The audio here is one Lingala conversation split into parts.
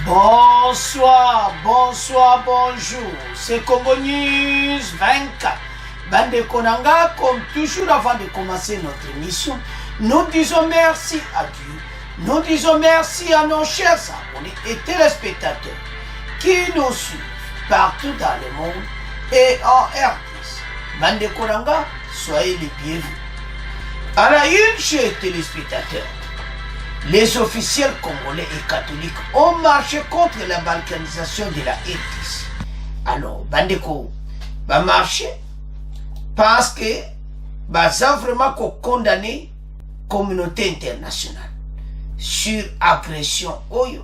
Bonsoir, bonsoir, bonjour. C'est Congo News 24. Bande Konanga, comme toujours avant de commencer notre émission, nous disons merci à Dieu. Nous disons merci à nos chers abonnés et téléspectateurs qui nous suivent partout dans le monde et en RDC. Bande Konanga, soyez les bienvenus. À la une, chers téléspectateurs, les officiels congolais et catholiques ont marché contre la balkanisation de la RDC. Alors, Bandeko va marcher parce que va vraiment condamner la communauté internationale sur agression oyo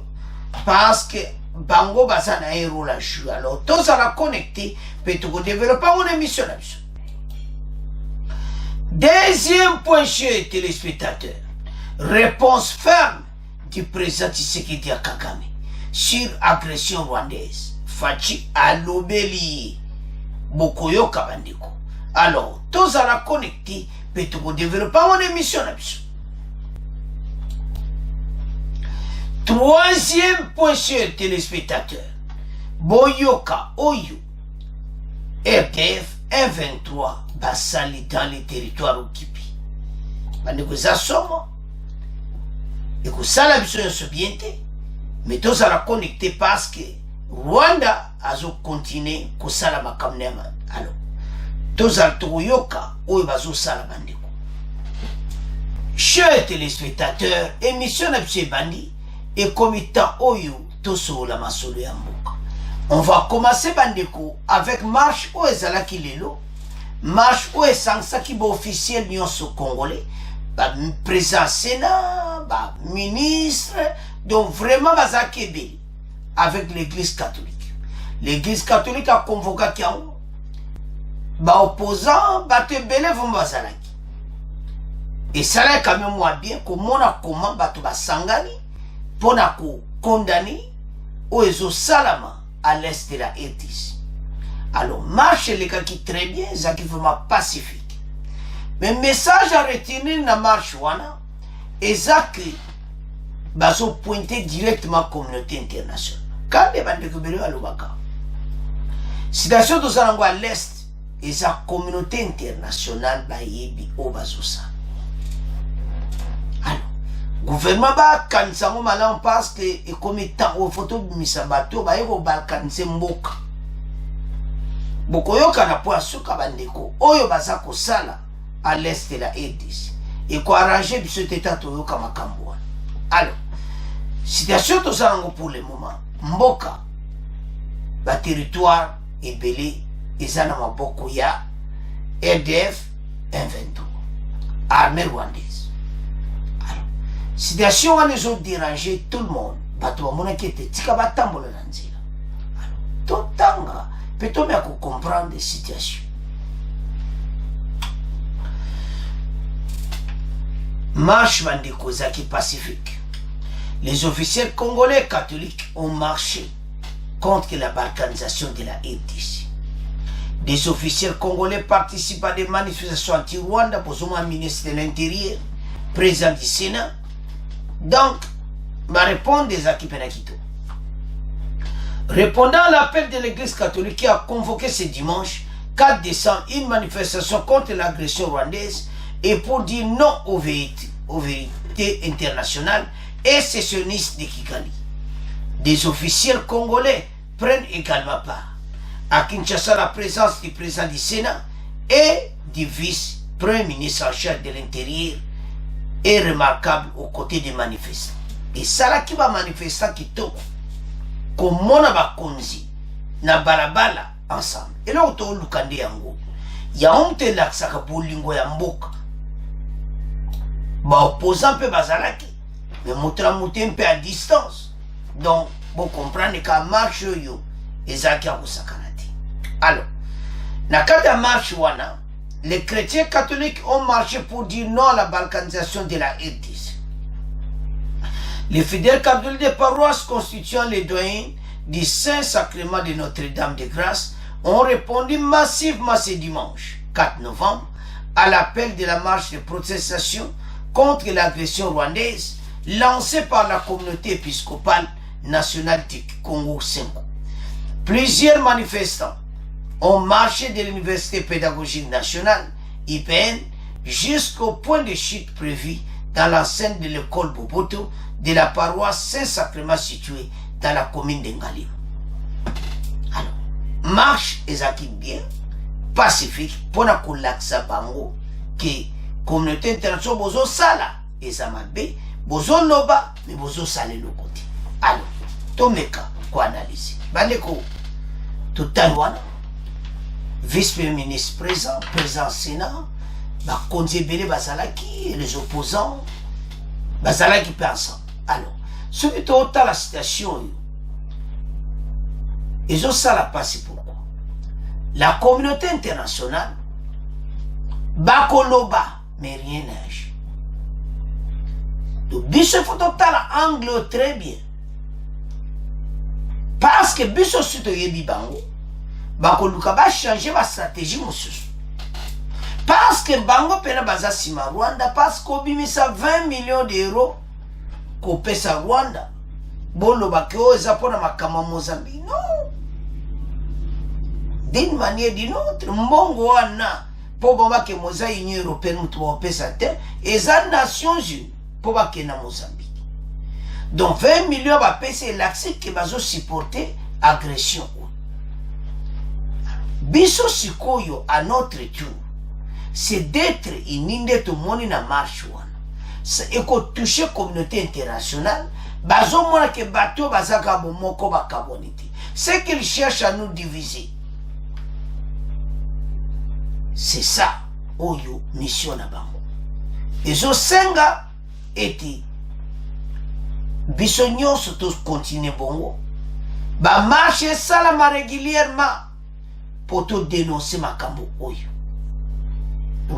parce que bango baza na un rôle à jouer. Alors, tous à la connecter pour développer une émission là-dessus. Deuxième point, chers téléspectateurs. Réponse ferme du président Tshisekedi à Kagame sur agression rwandaise. Fachi alobeli Bokoyo Kabandeko. Alors, tous à la connecter pour développer une émission là-dessus. Troisième point, chers téléspectateurs. Boyoka Oyo RDF 123 Basali dans les territoires occupés. Bandeko Zasomo. Et que ça la mission se bien, mais tous à la connecter parce que Rwanda a continué que ça la makamnema. Alors, tous à Toyoka ou bazo salabandeko. Chers téléspectateurs, émission d'Abse Bandi et comitant Oyo Toso la masolo yamboka. On va commencer bandeko avec marche ou ezalaki lelo, marche ou esangsa ki ba officiel nyonso congolais. Président Sénat, ministre, donc vraiment baza kebeli avec l'église catholique. L'église catholique a convoqué Kiaou, opposant, te belé vont bazalaki. Et ça là quand même moi bien comment bato basangani pour condamner aux salama à l'est de la RDC. Alors marche les cas qui très bien, ça qui vraiment pacifique. Mais message à retenir dans la marche wana et ça que baso pointer directement la communauté internationale. Quand les bandes de Kébélo à l'Obaka, situation de Zarango à l'est et sa communauté internationale bayebi au basosa. Alors, gouvernement ba kansango malan parce que et comme étant au photo misabato ba yego balkanise mboka. Bokoyo kana po asuka bandeko oyo baza ko sala à l'est de la RDC et qu'on arrange cet état toyo kama kamboa. Alors, situation de Zango pour le moment, Mboka, le territoire est belé, et Zana Maboko ya RDF 123, armée rwandaise. Alors, situation a les autres dérangé tout le monde, bato amona qui était tika batambola nanzila. Alors, tout tanga, peut-on bien comprendre les situations. Marche Bandeko Zaki pacifique. Les officiels congolais catholiques ont marché contre la balkanisation de la RDC. Des officiels congolais participent à des manifestations anti-Rwanda pour le ministre de l'Intérieur, président du Sénat. Donc, ma réponse des Akipenakito. Répondant à l'appel de l'église catholique qui a convoqué ce dimanche 4 décembre une manifestation contre l'agression rwandaise et pour dire non aux vérités internationales et sécessionnistes de Kigali. Des officiels congolais prennent également part. À Kinshasa, la présence du président du Sénat et du vice-premier ministre en charge de l'Intérieur est remarquable aux côtés des manifestants. Et ça là qui va manifester qui toko, comme on a konzi, na balabala ensemble. Et là, on a lukande yango. Ya honte la saka bolingo ya mboka. Opposant peu bazalaki, mais monter un peu à distance. Donc, vous comprenez qu'à marche yo, ezaki a sakanati. Alors, na kada marche wana, les chrétiens catholiques ont marché pour dire non à la balkanisation de la RDC. Les fidèles catholiques des paroisses constituant les doyens du Saint-Sacrement de Notre-Dame de Grâce ont répondu massivement ce dimanche, 4 novembre, à l'appel de la marche de protestation contre l'agression rwandaise lancée par la communauté épiscopale national du Congo 5. Plusieurs manifestants ont marché de l'Université pédagogique nationale, IPN, jusqu'au point de chute prévu dans l'enceinte de l'école Boboto de la paroisse Saint-Sacrement située dans la commune d'Engalim. Alors, marche ezaki bien, pacifique, pour la kolaksa bango, que communauté internationale bozo sala, ezamabe, bozo loba, mais bozo sale le côté. Alors, tomeka, quoi analyser. Bandeko, tout Taïwan, vice-premier ministre présent, président Sénat, Konzebele Bazalaki et les opposants, Bazalaki pensent. Alors, ce qui est autant la situation, ils ont ça la passé pourquoi? La communauté internationale, Bakoloba, mais rien n'agit. Donc, Bisso faut la angle très bien. Parce que Bisso suto yebi bango, Bakoluka va changer ma stratégie, monsieur. Parce que bango pena baza sima Rwanda, parce qu'obimisa 20 millions d'euros qu'on pèse à Rwanda. Bon, le bakeo est pour makama Mozambique. Non. D'une manière ou d'une autre, mbongo wana, pour que Mozambique, l'Union européenne, nous pèse à terre, et les Nations Unies, pour que na Mozambique. Donc 20 millions va pèser l'accès qui va supporter agression. Biso sikoyo à notre tour, c'est d'être une de tout le monde na marche wana. Et qu'on touche la communauté internationale, bazo mona ke bateau bazaka bomoko bakabonité. C'est qu'ils cherchent à nous diviser. C'est ça, oyo mission na bango. Et zo senga eti biso nyonso tous continuer bongo. Ba marche salama régulièrement pour tout dénoncer makambo oyo.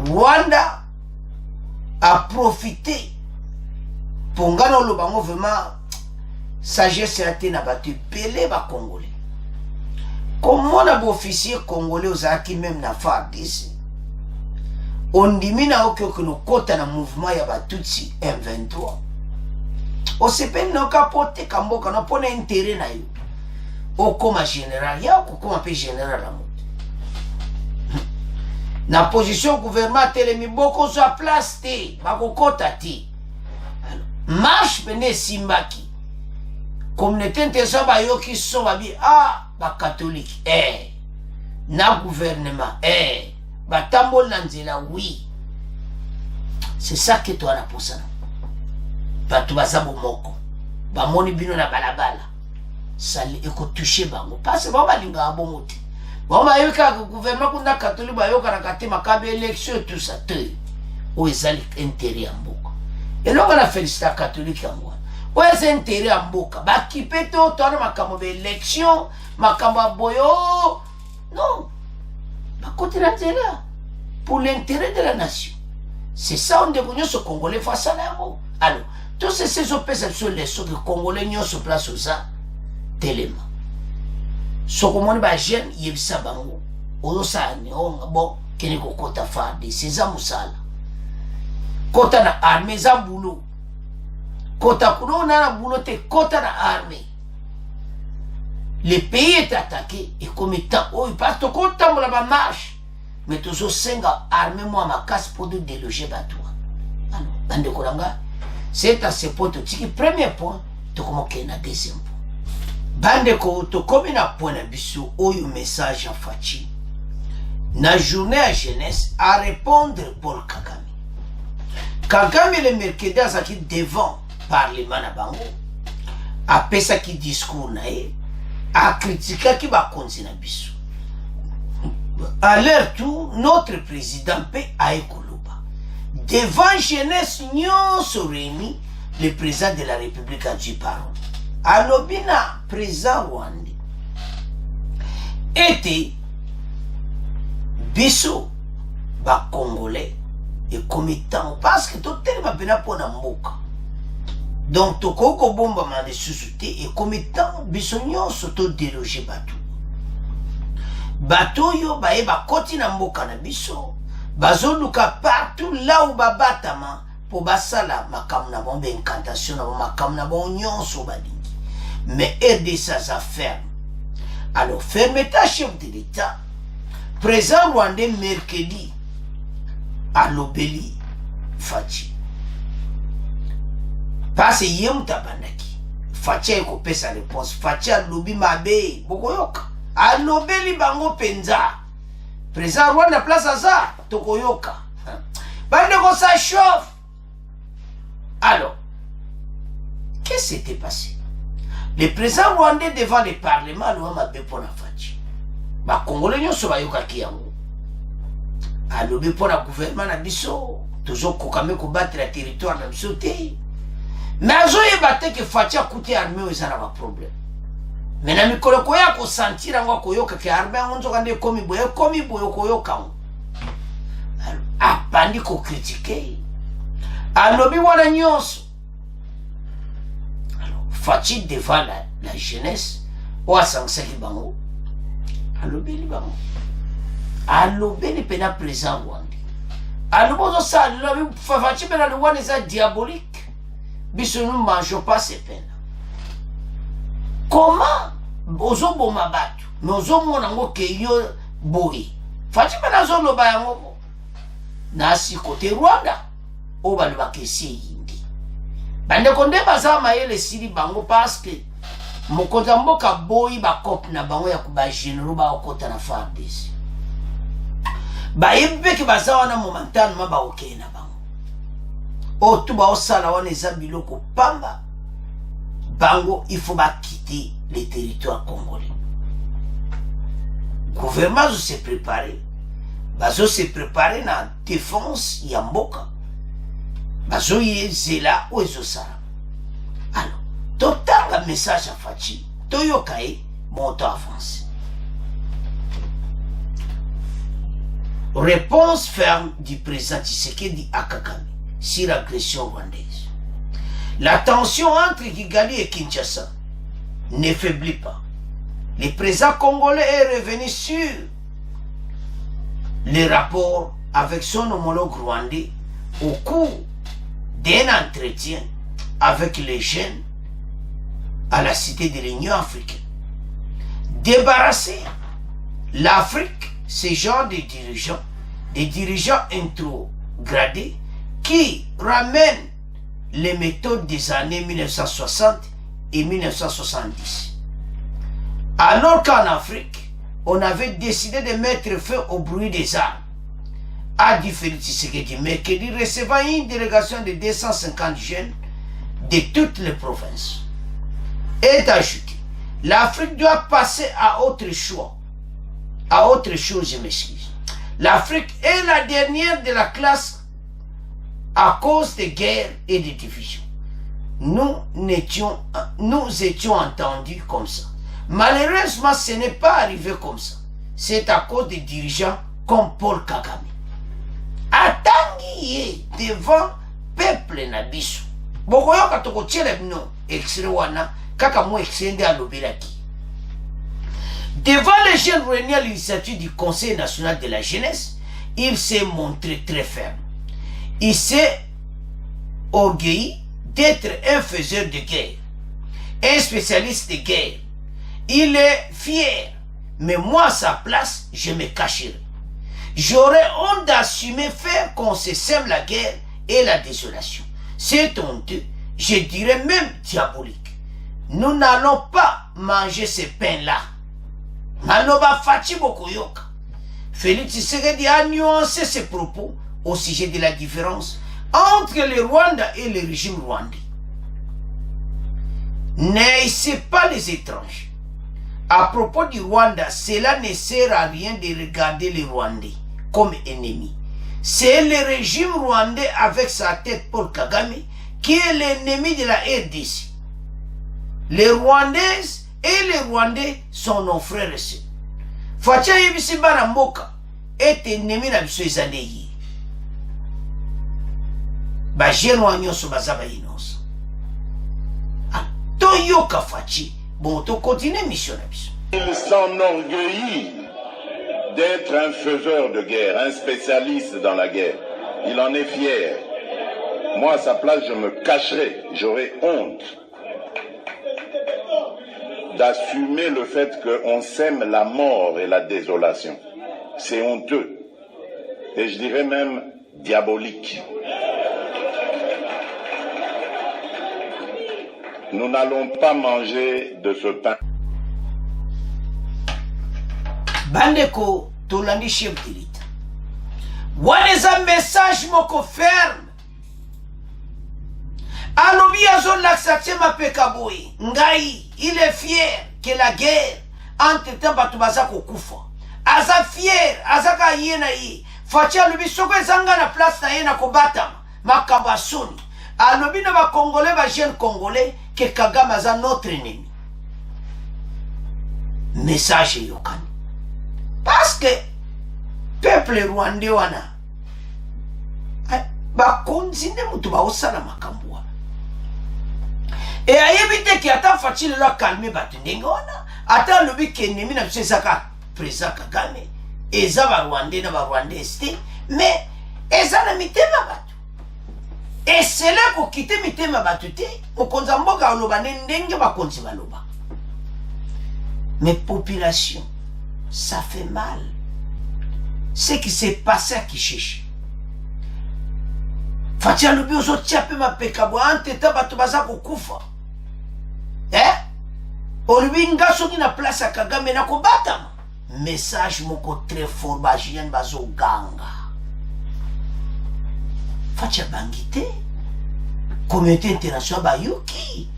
Rwanda a profité pour ngano lo bango vraiment sagesse a été na battu pelé ba congolais. Comment on a officier congolais aux aki même na FARDC. On dimina okyo que nous kota na mouvement ya batutsi M23. On se peine no capote kamboka no pone intérêt na yo. O comme général ya ou comme peu général la na position gouvernement telemi boko zo place te bakokota te. Marche pene simbaki communauté internationale bayoki so babi ba catholique na gouvernement batambol na nzela oui. C'est ça que toi na posana batu bazabo moko bamoni bino na balabala sali eko toucher bango parce que baba linga bongo te. Bon, le gouvernement kunda catholique bayoka na kate makabe élection tout ça te o ezali intérêt en boka. Et là on a félicité catholique en moi. O c'est intérêt en boka. Ba kipete o tona makambo be élection, makambo boyo. Non. Ba côté la là pour l'intérêt de la nation. C'est ça on dégonyo ce congolais face à l'amo. Alors, tous ces opérations sur les so que congolais nyo sur place ça tellement. So komoni ba jeune yebisa bango ozo sani on bon kene ko kota fadi seza musala kota na armée za boulot kota kuno na boulot te kota na armée. Le pays est attaqué et comme étant oh parce que kota mo la ba marche mais toujours senga armée moi ma casse pour de déloger bateau. Alors bande kolanga c'est à ce point tiki premier point to comme kena deuxième point. Bande ko to comme na point na biso oyo message à Fachi na journée à jeunesse à répondre pour Kagame. Kagame le mercredi azaki devant parlement na bango a pesa ki discours na e a critiquer ki ba konzi na biso. À leur tour notre président P a ekoloba devant jeunesse nyonso réunis le président de la République a dit parole. Alobina président Rwanda était biso ba congolais et commettant parce que tout tellement bena pona mboka donc to koko bomba ma de susute et commettant biso nyonso to déloger bateau yo ba e ba koti na mboka na biso bazoluka partout là où babatama pour basala makamna bombe incantation na makamna bon nyonso badi mais RDC ça ferme. Alors, fermeté chef de l'État, président rwandais mercredi, à l'Obéli, Fachi. Parce que yem tabandaki. Fachi a coupé sa réponse. Fachi a lobi mabe, bokoyoka. A l'Obéli bango penza. Président Rwanda place à ça, tokoyoka. Bande ko ça chauffe. Alors, qu'est-ce qui s'était passé? Le président rwandais devant le parlement, lui m'a fait pour la Fachi. Les Congolais n'ont pas eu qu'à yango. Alors, pour le gouvernement, na biso, toujours kokame ko battre le territoire na biso te. Mais azo yebate que Fachi a coûté armée aux ana ba problème. Mais na mikolo ko ya ko sentir ngo ko yoka ke armée onzo kande komi boye ko yoka. Alors, apandi ko critiquer. Alors, bi wana nyonso. Fachi devant la jeunesse, ou à Sanseki Bango, à l'obéli Bango, à l'obéli pena présent Rwanda. À l'obéli ça, Fachi pena le Rwanda est diabolique. Biso nous ne mangeons pas ces peines. Comment ozo boma batu, mais ozo monango ke yo boy. Fachi pena zo loba yango. Nasi côté Rwanda, o ba le bakesi. Bande konde baza mayele sili bango parce que mokonza mboka boyi ba cop na bango ya kuba généraux ba okota na FARDC. Ba yebbe ki baza wana momentanément ba okena na bango. O tu ba osala wana eza biloko pamba. Bango il faut ba quitter les territoires congolais. Gouvernement se préparer. Bazo se préparer na défense ya mboka. Bazoye zela ou ezosara. Alors, total un message à Fachi. Toyokae, montant avance. Réponse ferme du président Tshisekedi à Kagame sur l'agression rwandaise. La tension entre Kigali et Kinshasa ne faiblit pas. Le président congolais est revenu sur les rapports avec son homologue rwandais au cours d'un entretien avec les jeunes à la cité de l'Union africaine. Débarrasser l'Afrique, ce genre de dirigeants introgradés qui ramènent les méthodes des années 1960 et 1970. Alors qu'en Afrique, on avait décidé de mettre feu au bruit des armes. A dit Félix Tshisekedi mercredi recevant une délégation de 250 jeunes de toutes les provinces. Et ajouté, l'Afrique doit passer à autre choix. À autre chose, je m'excuse. L'Afrique est la dernière de la classe à cause des guerres et des divisions. Nous étions entendus comme ça. Malheureusement, ce n'est pas arrivé comme ça. C'est à cause des dirigeants comme Paul Kagame. Atangi devant peuple na biso. Bokoyoka tokotiela bino extrait wana kaka mo extrait à l'obelaki. Devant les jeunes réunis à l'initiative du Conseil national de la jeunesse, il s'est montré très ferme. Il s'est orgueilli d'être un faiseur de guerre, un spécialiste de guerre. Il est fier, mais moi à sa place, je me cacherai. J'aurais honte d'assumer faire qu'on se sème la guerre et la désolation. C'est honteux, je dirais même diabolique. Nous n'allons pas manger ces pains-là. Maloba Fachi Bokoyoka. Félix Tshisekedi a nuancé ses propos au sujet de la différence entre le Rwanda et le régime rwandais. N'haïssez pas les étrangers. À propos du Rwanda, cela ne sert à rien de regarder les Rwandais comme ennemis. C'est le régime rwandais avec sa tête Paul Kagame qui est l'ennemi de la RDC. Les Rwandaises et les Rwandais sont nos frères et sœurs. Facha yebisi bana mboka est ennemi na biso ezande yi. Ba jeune wa nyonso bazaba inosa. Toyoka Fachi, bon to continue mission na biso. Il s'enorgueillit d'être un faiseur de guerre, un spécialiste dans la guerre. Il en est fier. Moi, à sa place, je me cacherai. J'aurai honte. d'assumer le fait qu'on sème la mort et la désolation. C'est honteux. Et je dirais même diabolique. Nous n'allons pas manger de ce pain. Bandeko, tolandi chef d'élite. Waneza message moko ferme. Alobi azon l'accès ma pekaboui. Ngai, il est fier que la guerre entre temps batubaza kokufa. Aza fier, aza ka yena yi. Fachi alobi soko ezanga na place na yena kobatama. Makabasoni. Alobi na ba Congolais, ba jeune Congolais, que Kagame aza notre ennemi. Message yokani. Parce que peuple rwandais wana bakonzine mutu baosala makambo wana e ayebi te ki ata Fachi lelo akalme bato ndenge wana ata alobi ke ennemi na biso ezaka président Kagame eza barwandais na barwandais te mais eza na mitema bato esele kokite mitema bato te mokonzi ya mboka aloba nde ndenge bakonzi baloba mais population ça fait mal. Ce qui s'est passé à Kishishi. Fachi alobi ozo tiape ma pekabo anteta bato baza kokufa. Olobi nga soki na place ya Kagame na kobatama. Message moko très fort ba jien bazo ganga. Fachi abangi te. Communauté internationale ba yoki.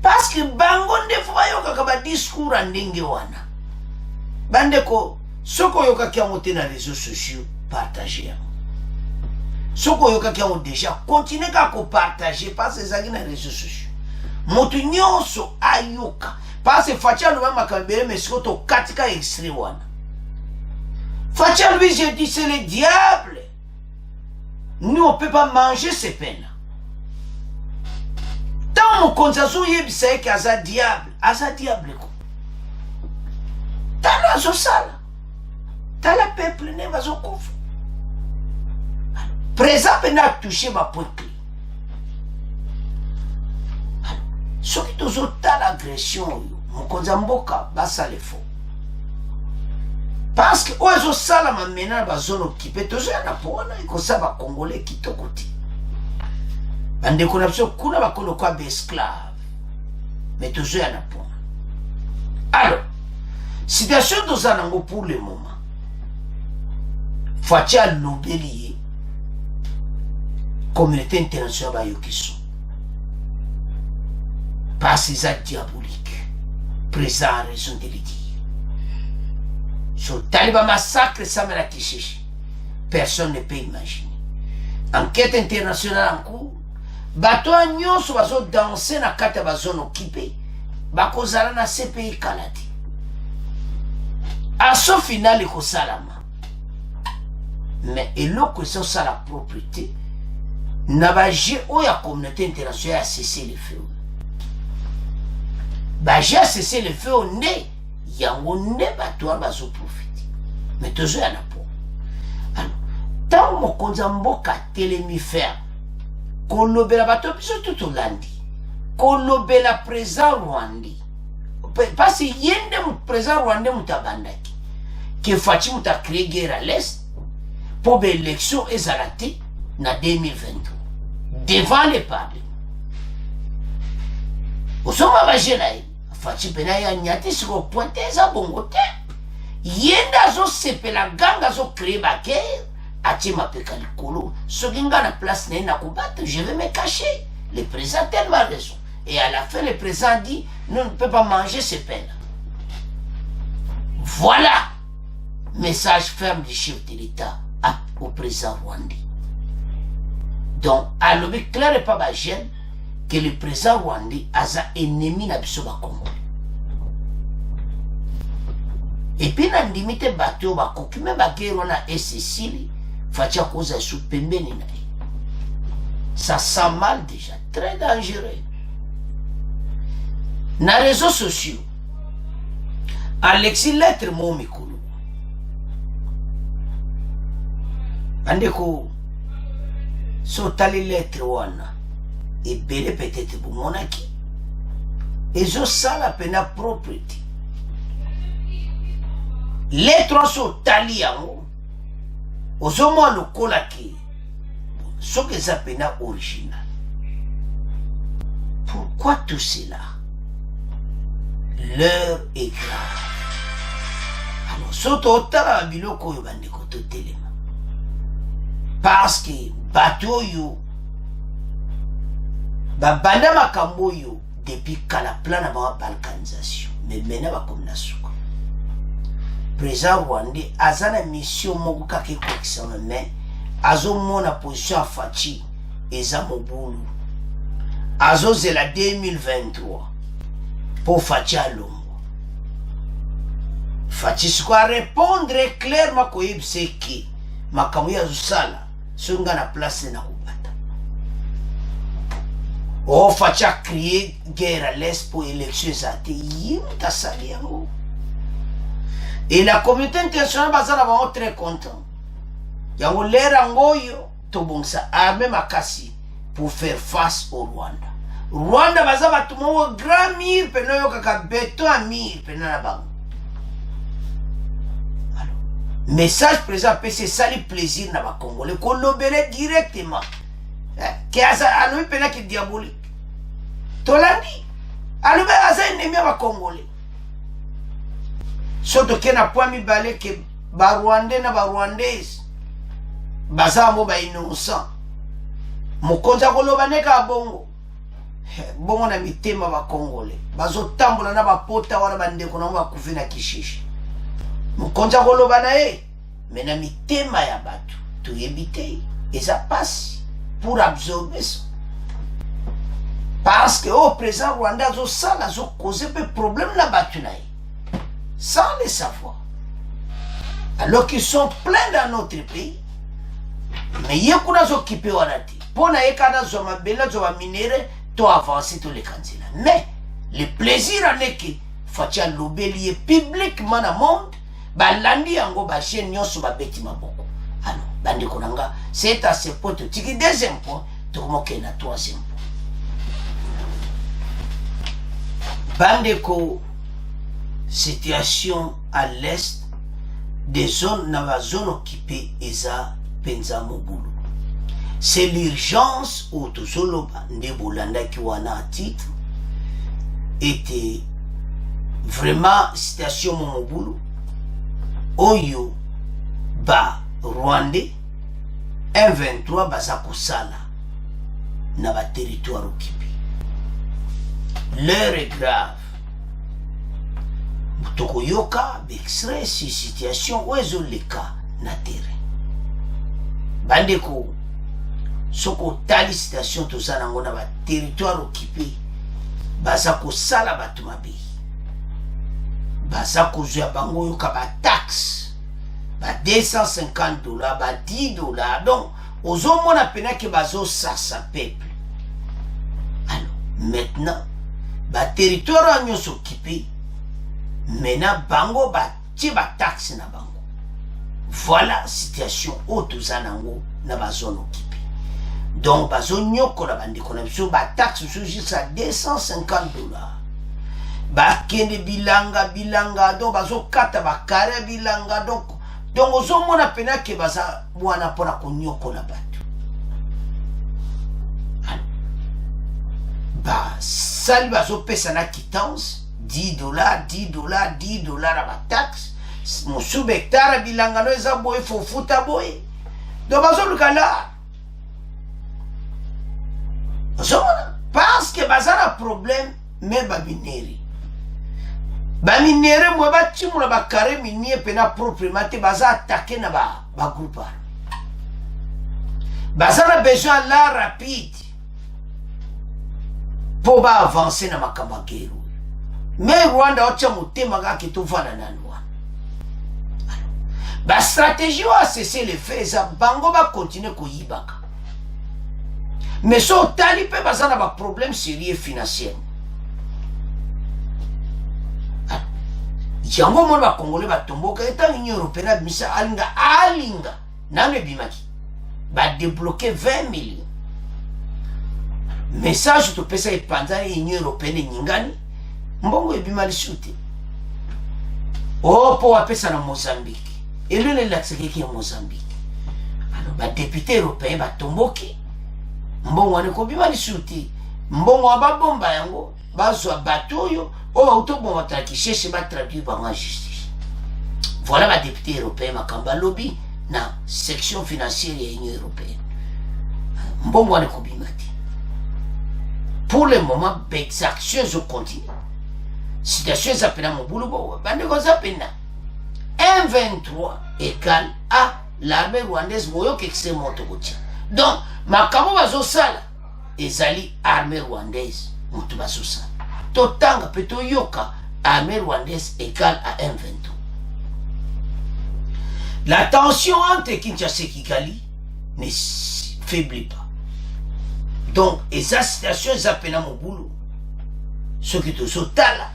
Parce que bango ndefu bayoka ka ba discours andenge wana. Bandeko, soko yoka ki yango te na réseaux sociaux, partagez. Soko yoka ki yango déjà, continuez à partager parce que ça na réseaux sociaux. Motu nyonso ayoka. Parce que Fachi aloba makambere mais siko to katika extrait wana. Fachi lui j'ai dit c'est le diable. Nous on peut pas manger ces peines. Tant mon konzazo yebisa ki aza diable ko. Tala zo sala. Tala peuple ne va zo kufa. Présent n'a touché ma point clé. Ce qui te tala l'agression, mon konzamboka, basa le faux. Parce que ozo sala ma mena ba zone occupée, tozo ya na pona ikosa ba Congolais kitokoti. Bande konapso kuna ba kono kwa esclave. Mais tozo ya na pona. Alors, situation de Zanango pour le moment. Fachi alobeli communauté internationale bayokiso. Parce que c'est diabolique. Présent à raison de le dire. Sur Taliban massacre Samara Kishishi. Personne ne peut imaginer. Enquête internationale en cours. Bato a nyonso bazo danser na kata ba zone occupée. Bakozala na CPI kalati. À ce final, il faut salama. Mais il faut que ça la propriété. N'a pas la communauté internationale a cessé le feu. Baji a cessé le feu au nez. Il y a un nez bateau à profiter. Mais toujours il y en a pas. Alors, tant mon konzamboka télémifère, qu'on lobe la bateau, puis tout au landi. Qu'on lobe la présent rwandi. Parce que yende mu présent rwandais mutabandaki. Que Fachi muta créé guerre à l'Est pour l'élection ezalati na 2023 devant les parlements. Osoma bajenaï Fachi pena ya nyati siko pointe za bongote. Yenda zo sepela ganga zo créé ba guerre ati mapeka likolo. Sokinga na place na combattre, je vais me cacher. Le président a tellement raison. Et à la fin, le président dit, nous ne pouvons pas manger ces peines. Voilà, message ferme du chef de l'État au président rwandais. Donc, à l'objet clair et pas gêne que le président rwandais a un ennemi na biso ba Congolais. Et puis, na limite bateau ba koki même ba guerre na Sicile, Fachi cause sous pembeni na. Ça sent mal déjà, très dangereux. Na réseaux sociaux, Alexis lettre mo mikolo. Andeko so tali lettre wana et belé peut-être pour monaki. ezosala pena propriété lettre so otali yango ozomona lokola ke soki eza pena original. Pourquoi tout cela? L'heure est grave. Alors soto otala biloko oyo bandeko totelema parce que bato oyo babanda makambo oyo depuis kala plan na ba balkanisation mais maintenant bakomi na suka. Président rwandais aza na mission moko kaka ekokisama mais azomona position ya Faci eza mobulu azozela 2023 pour Faci alongwa. Faci siko répondre clairement koyebisa ke makambo ya azosala soki nga na place na kobata. Oh, Faci a crié guerre à l'est pour élection eza te yimta sali yango. Et la communauté internationale bazala bango très content. Yango lera ngoyo tobongisa armée makasi pour faire face au Rwanda. Rwanda baza batu mo grand mur pena yo kaka béton à mur pena na bango. Alors, message présent c'est ça le plaisir na ba Congolais ko lobele directement. Ke asa alobi pena ki diabolique. Tolandi alobi asa ennemi ba Congolais. Soto kena point mibale ke ba Rwandais na ba Rwandaise baza mo ba innocent mokonza koloba neka bongo bongo na mitema ba Congolais bazotambola na bapota wana bandeko na bakufi na kishishi mokonza koloba na ye mais na mitema ya bato toyebi te eza pasi pour absorber ça parce que au présent Rwanda azosala azokoze pe problème na bato na ye sans le savoir alors qu'ils sont pleins dans notre pays. Mais il y a des gens qui peuvent arrêter. Pour les gens qui ont des minéraux, tu avances tous les candidats. Mais le plaisir est que Faci lobeli publiquement dans le monde, balandi yango ba chaîne nyonso ba betima boko. Alors, bande konanga, c'est à ce point tu dis deuxième point, tu remontes na troisième point. Bande ko situation à l'est des zones dans la zone occupée eza penza mobulu. C'est l'urgence où tout solo ndebolanda ki wana à titre était vraiment situation mobulu oyo ba Rwandais M23 baza kosala na ba territoire occupé. L'heure est grave. Tokoyoka extrait si situation oezo leka na terrain. Bandeko soko tali situation tozana ngo na ba territoire occupé baza kosala bato mabe. Baza kozwa bango yoka ba taxe ba $250 ba $10 donc ozomona pena ke bazo sasa peuple. Alors maintenant ba territoire nyonso occupé maintenant bango ba ti ba taxe na bango. Voilà situation otuzanango na ba zone occupée. Donc bazo nyoko la bande connexion ba taxe sur jusqu'à $250. Ba kende bilanga donc bazo kata ba kare bilanga donc ozomona pena ke baza mwana pona konyoko la batu. Ba sali bazo pesa na quittance $10 à la taxe. Mon sous-hectare bilanga no eza boye fofuta boye. Donc bazo lukala. Parce que bazana problème mais ba mineri. Ba mineri mo ba timula ba carré minier pena proprement te baza attaquer na ba groupe. Bazana besoin là rapide pour ba avancer na makamba guerre. Mais Rwanda ocha mutema ga kituvana na Rwanda. Ba stratégie a cessé le fait ça bango ba continuer ko yibaka. Mais so tali pe bazana ba problème sérieux financier. Yango mo ba Congolais ba tomboka eta Union européenne misa alinga nane bimaki. Ba débloquer 20 millions. Message to pesa epanda Union européenne nyingani mbongo ebima lisusu te mpo apesa na Mozambique elelo elakisaki ya Mozambique. Alors badepute européen batomboki mbongo wana ekobima lisusu te. Mbongo wana babomba yango bazwa bato oyo bauta bomba Kisheshe batraduire bango en justice. Voilà badepute européen makambo alobi na section financière ya Union européenne. Mbongo wana ekobima te. Pour le moment, exactions au continent. Situation s'appelle mon boulot. M23 égale à l'armée rwandaise. Donc, ma kamo bazo sala ezali armée rwandaise. Mutu bazo sala. Totanga peto yoka armée rwandaise égale à M23. La tension entre Kinshasa et Kigali ne faiblit pas. Donc, et sa situation est appelée mon boulot. Ce qui est au sotala.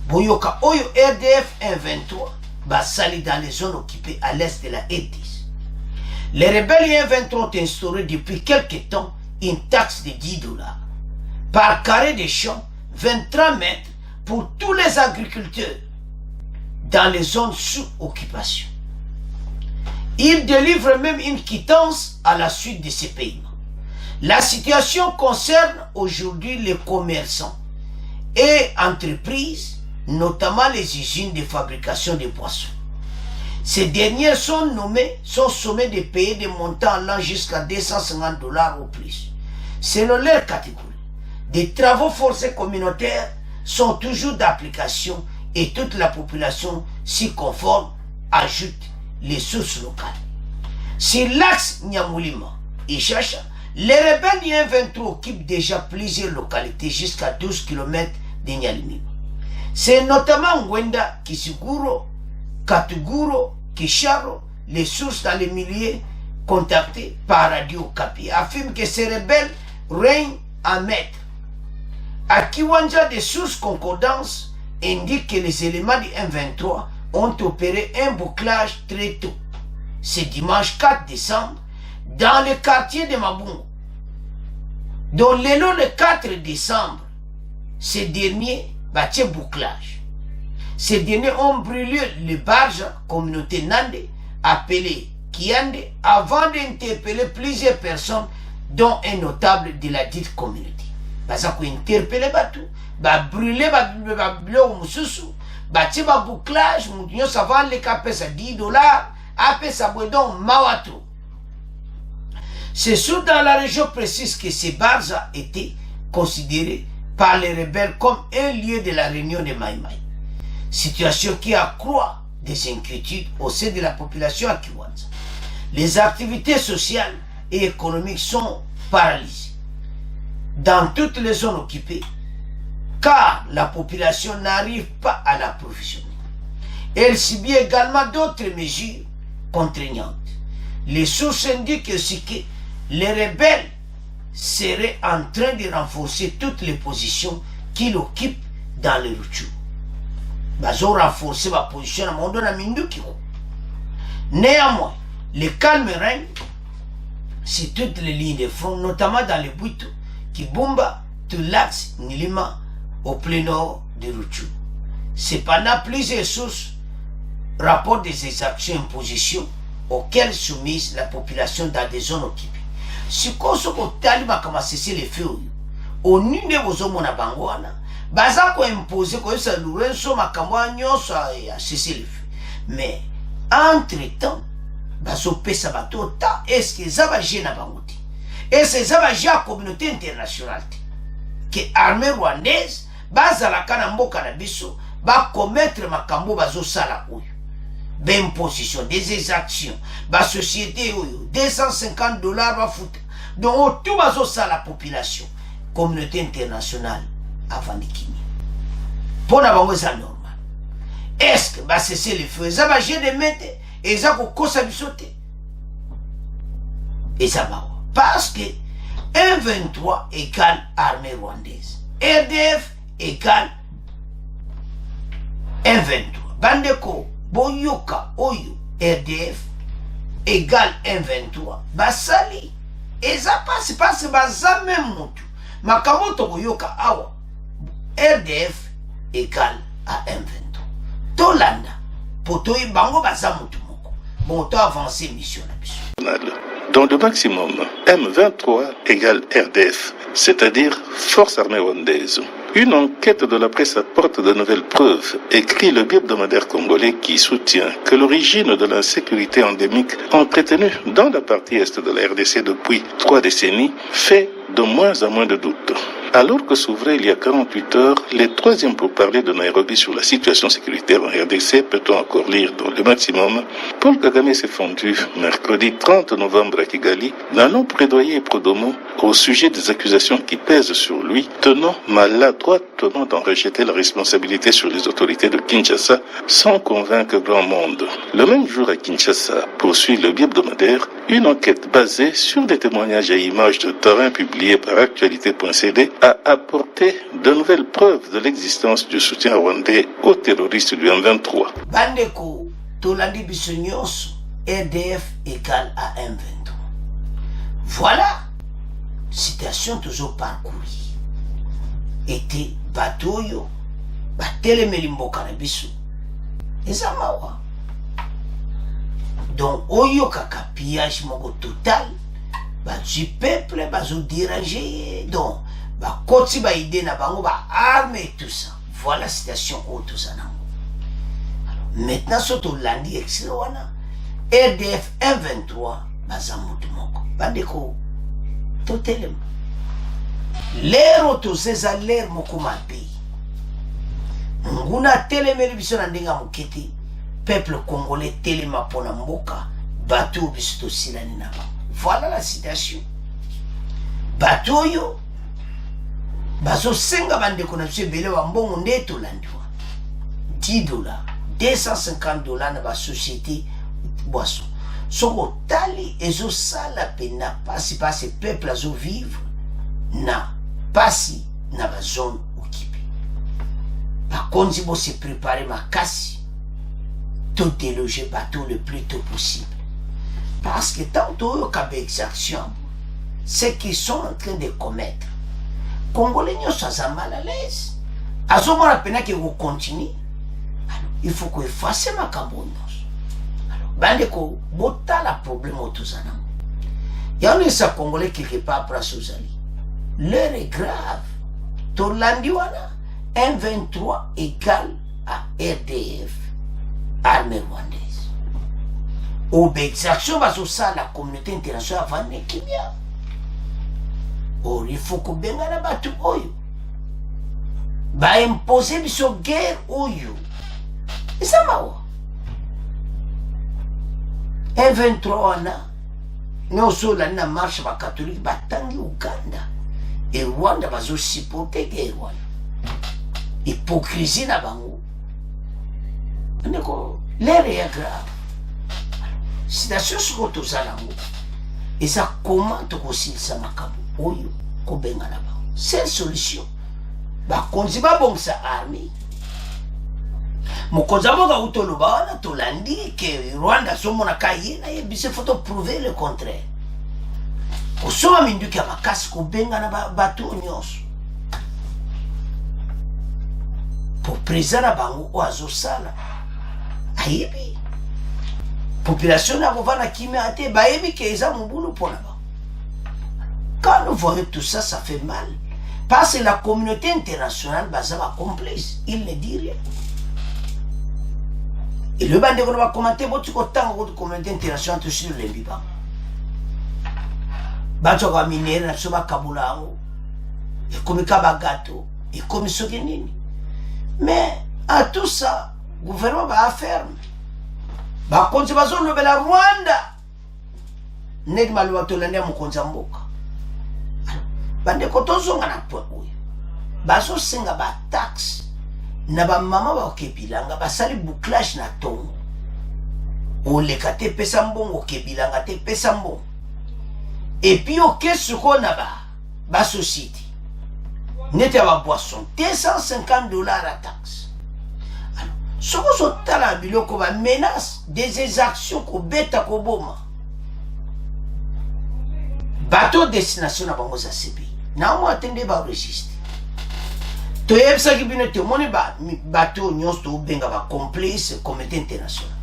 Boyoka Oyo RDF 123 basali dans les zones occupées à l'est de la R10. Les rebelles 123 ont instauré depuis quelques temps une taxe de $10 par carré de champ, 23 mètres pour tous les agriculteurs dans les zones sous occupation. Ils délivrent même une quittance à la suite de ces paiements. La situation concerne aujourd'hui les commerçants et entreprises, notamment les usines de fabrication de boissons. Ces dernières sont sommées de payer des montants allant jusqu'à $250 au plus. Selon leur catégorie, des travaux forcés communautaires sont toujours d'application et toute la population s'y conforme, ajoute les sources locales. Sur l'axe Nyamulima et Chacha, les rebelles IM23 occupent déjà plusieurs localités jusqu'à 12 km de Nyalimi. C'est notamment Ngwenda, Kisiguro, Katuguro, Kisharo, les sources dans les milliers contactées par Radio Okapi affirment que ces rebelles règnent en maître. À Kiwanja, des sources concordantes indiquent que les éléments du M23 ont opéré un bouclage très tôt, ce dimanche 4 décembre, dans le quartier de Mabungo. Dans le 4 décembre, ces derniers battaient bouclage. Ces derniers ont brûlé le barge communauté Nande, appelé Kiande, avant d'interpeller plusieurs personnes, dont un notable de la dite communauté. Parce qu'ils ont interpellé tout, brûlé le bouclage, ça va les caper à $10, après ça donc Mawato. C'est sûr dans la région précise que ces barges étaient considérés par les rebelles comme un lieu de la réunion de Maïmaï. Situation qui accroît des inquiétudes au sein de la population à Kiwanja. Les activités sociales et économiques sont paralysées dans toutes les zones occupées car la population n'arrive pas à l'approvisionner. Elle subit également d'autres mesures contraignantes. Les sources indiquent aussi que les rebelles seraient en train de renforcer toutes les positions qu'ils occupent dans le Rutshuru. Ils ont renforcé ma position dans le monde de Mindukiro. Néanmoins, le calme règne sur toutes les lignes de front, notamment dans les Bouito, Kibumba, Tulax, Nilima, au plein nord de Rutshuru. Cependant, plusieurs sources rapportent des exactions et impositions auxquelles soumise la population dans des zones occupées. Si on a cessé les feux, au niveau de Bangwana, baza ko imposer ko ça Lourenço makamwa nyonso a cessé les feux. Mais entre-temps, baso pesa bato ta est-ce que ça va gêner na bangote? Est-ce que ça va gêner la communauté internationale? Que armée rwandaise baza la kana mboka na biso ba commettre makambo bazo sala oyo. D'imposition, des exactions, la société, $250 va foutre. Donc, tout va ça la population, communauté internationale, avant de quitter. Pour n'avoir ça normal. Est-ce que va cesser les feux? Ça va gérer des mettre et ça va sauter. Et ça va. Parce que M23 égale armée rwandaise. RDF égale M23. Bandeko. Boyoka Oyo RDF égale M23 basali et ça passe parce que baza même mutu makamoto boyoka awa RDF égale à M23. Tolanda, poto bango baza mutu moko. Bon, to avancer mission na biso. Dans le maximum, M23 égale RDF, c'est-à-dire Force armée rwandaise. Une enquête de la presse apporte de nouvelles preuves, écrit le bi-hebdomadaire congolais qui soutient que l'origine de l'insécurité endémique entretenue dans la partie est de la RDC depuis 3 décennies fait de moins en moins de doutes. Alors que s'ouvrait il y a 48 heures les 3e pourparlers de Nairobi sur la situation sécuritaire en RDC, peut-on encore lire dans le maximum, Paul Kagame s'est fendu mercredi 30 novembre à Kigali d'un long plaidoyer pro-domo au sujet des accusations qui pèsent sur lui, tenant maladroitement d'en rejeter la responsabilité sur les autorités de Kinshasa sans convaincre grand monde. Le même jour à Kinshasa, poursuit le bi-hebdomadaire, une enquête basée sur des témoignages et images de terrain publiés par Actualité.cd a apporté de nouvelles preuves de l'existence du soutien rwandais aux terroristes du M23. Bandeko, Tolandi Bissonyos, RDF égale à M23. Voilà, citation toujours parcourue. Était batoyo, batele melimboka na biso. Ezamawa. Donc, oyo kaka pillage moko total, du peuple, bazo dérangé, donc, koti ba idée na bango, arme et tout ça. Voilà la citation au tout ça. Maintenant, surtout lundi extrawana, RDF 123, bazamutu moko. Bandeko, totelem. L'air autoseza l'air moko mapi. Nguna telemeli biso na ndinga muketi. Peuple congolais telema pona mboka, bateau biso silani na ba. Voilà la citation. Bateau yo, bazo senga bandeko na biso ebele wa mbongo nde tolandiwa. $10, $250 na ba société boisson. Soko tali ezo sala pena pasi peuple azo vivre na pasi na ba zone occupée. Ba konzi bo se préparer makasi. Tout déloger bateau le plus tôt possible. Parce que tantôt, il y a des exactions. Ce qu'ils sont en train de commettre. Congolais sont mal à l'aise. À ce moment-là, que vous continuez, il faut que vous fassiez ma cambonos. Alors, bandeko, bota la problème au tout ça. Il y a un Congolais quelque part pour Sozali. L'heure est grave. Tolandiwana, M23 égale à RDF. Armée rwandaise. Obexaction bazo ça la communauté internationale avant nekimia. Or il faut que benga na batu oyo. Ba imposer biso guerre oyo. Et ça mawa. M23 na no so la na marche ba catholique batangi Uganda. Et Rwanda bazo supporter guerre Rwanda. Hypocrisie na bango. L'air est grave. Citation sur tout ça. Et ça commente aussi ça makabu. Oyo, kobenga na ba. C'est une solution. Ba konzi ba bon sa armée. Mokonza boga utoloba wana tolandi que Rwanda somo na kayena ye bise photo prouver le contraire. Osoma minduki makasi kobenga na bato nyonso. Pour préserver bango oazo sala. Ayebi population na bovana kimia ate bayebi ke eza mubulu pona ba. Quand nous voyons tout ça, ça fait mal parce que la communauté internationale bazaba complice, il ne dit rien. Et le bande va commenter votre côté de communauté internationale sur les biba. Bato wa minere na soba kabulango et comme kabagato et comme sogenini. Mais à tout ça gouvernement va ferme. Ba konzi bazo lobela Rwanda. Nedi maluwa tolande mukonza mboka. Bande kotozo ngana po oyo. Bazo senga ba tax na ba mama ba okebilanga basali bouclage na tongo. Oleka te pesa mbongo okebilanga te pesa mbongo. Et puis oke suko na ba société. Nete ba boisson $250 à taxe. Ce que sont la biloko ba menace des exactions ko beta ko boma. Bateau destination na bango za CPI. Na mo atende ba résister. toyebisaki bino tomoni bato nyonso tobenga bacomplice comité international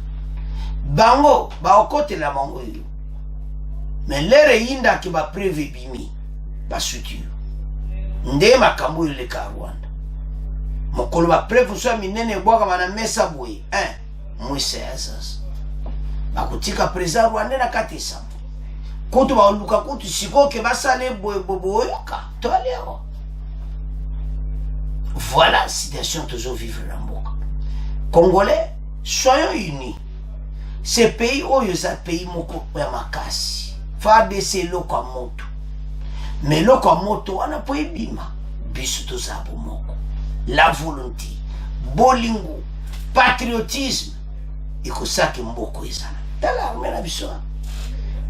bango baokotela bango yo mais lere yindaki bapreve ebimi basuture nde makambo oyo eleka ya Rwanda mokolo bapreve so ya minene ebwakama na mesa boye mwisa ya sasa bakotika président Rwanda na kati esambo kutu baoluka kutu sikoke basala boyoka toaliawa. Voilà la situation toujours vivre dans le monde. Congolais, soyons unis. Ces pays où ils ont pays moko ya makasi. Faire des loko moto. Mais loko moto on a pas bima. Biso to za moko. La volonté, bolingo, patriotisme. Iko saki mboko ezana. Tala armée na biso.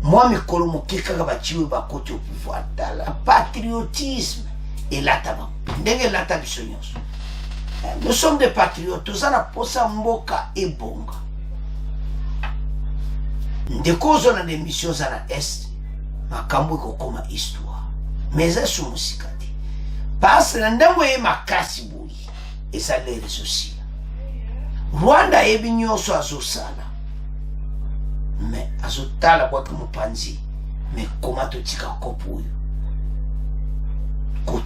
Moi mikolo mokeka ka bachiwe bakoti au pouvoir. Tala patriotisme et la tabac. Nous sommes des patriotes, tous en posa mboka et bonga. Des causes on a des missions à la est, ma kambo comme histoire. Mais elles sont musikati. Parce que l'endroit ma kasi boui et ça les réussit. Rwanda est bignon so azosala. Mais azotala kwa kumupanzi. Mais comment tu tika kopuyo?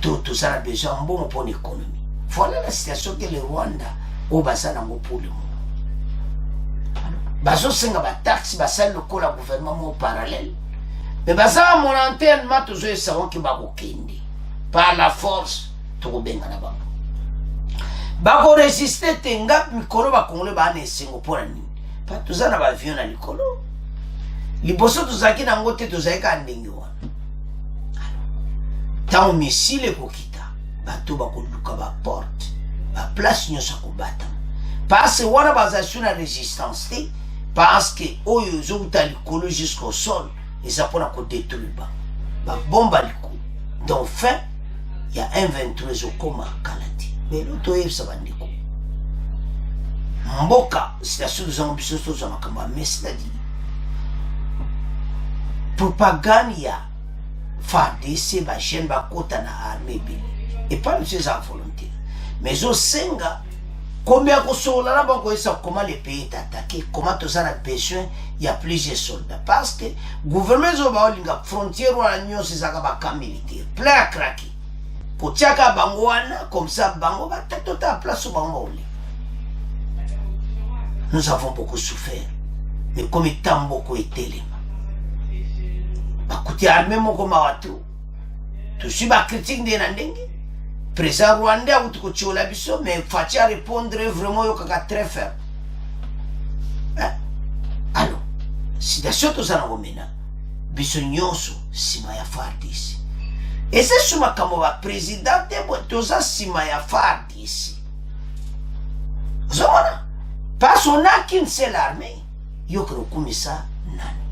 Tout ça a besoin bon pour l'économie. Voilà la situation que le Rwanda au bassin pour le monde. Baso senga ba taxi basal le cola gouvernement parallèle. Mais basa mon antenne ma toujours savon que ba kokindi. Par la force to benga na ba. Ba ko résister tenga mikolo ba kongole ba ne singo pour ni. Pas tout ça na ba avion na likolo. Liboso to zaki na ngote to zaika ndingi wa. Tant missile kokita bato bakoluka ba porte ba place nyosa kobata parce wana bazation na résistance parce que oyo zobuta likolo jusqu'au sol et ça pour ko détruire ba bomba liko donc fin il y a un 23 au coma kalati mais l'auto est ça bandiko mboka station de ambitions to makamba mais c'est-à-dire propagande ya FARDC ba chaîne ba kota na armée et pas ces en volonté mais au senga combien ko sola na ba ko esa comment les pays est attaqué comment tout ça a besoin il y a plusieurs soldats parce que gouvernement zo ba olinga frontière wa nyo c'est ça ba camp militaire plein à craquer ko tiaka bango wana comme ça bango ba tota place bango oli. Nous avons beaucoup souffert mais comme étant beaucoup été bakuti armée moko mawatu tusi ba critique de nandenge président Rwanda utuko chola biso mais facha répondre vraiment yo kaka très ferme. Alors situation to sana ngomena biso nyonso sima ya FARDC et c'est suma kamo ba président to za sima ya FARDC zona parce qu'on a qu'une seule armée yo kro kumisa nani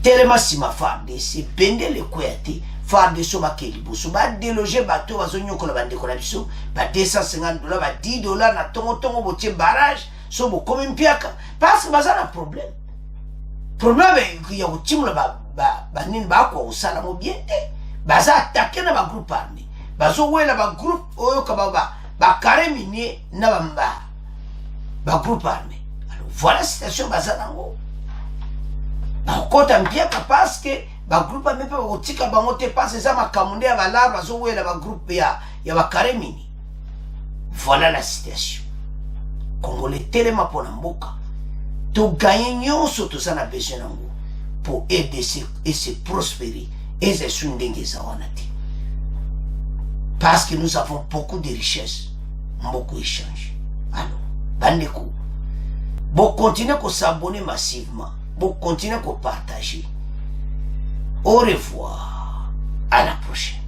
tellement si ma FARDC bende le kwete FARDC ba kelibuso ba déloger bateau bazonyo ko la bande ko la biso ba $250 ba $10 na tongo botie barrage so bo comme mpiaka parce que bazana problème ya utimula ba nini ba ko usala mo bien baza attaquer na ba groupe armé bazo wela ba groupe oyo ka ba carré minier na ba groupe armé. Alors voilà la situation bazana ngo bakota mpiaka parce que ba groupe même pas otika bango te passe ça makamunde ya balaba zo wela ba groupe ya ba karemini. Voilà la situation. Congolais telema pona mboka to gagner nyonso to sana besoin nango pour aider et se prospérer et se sundenge za wanati. Parce que nous avons beaucoup de richesses, beaucoup échange. Alors, bandeko, bon continuez à s'abonner massivement. Bon, continuez à partager. Au revoir. À la prochaine.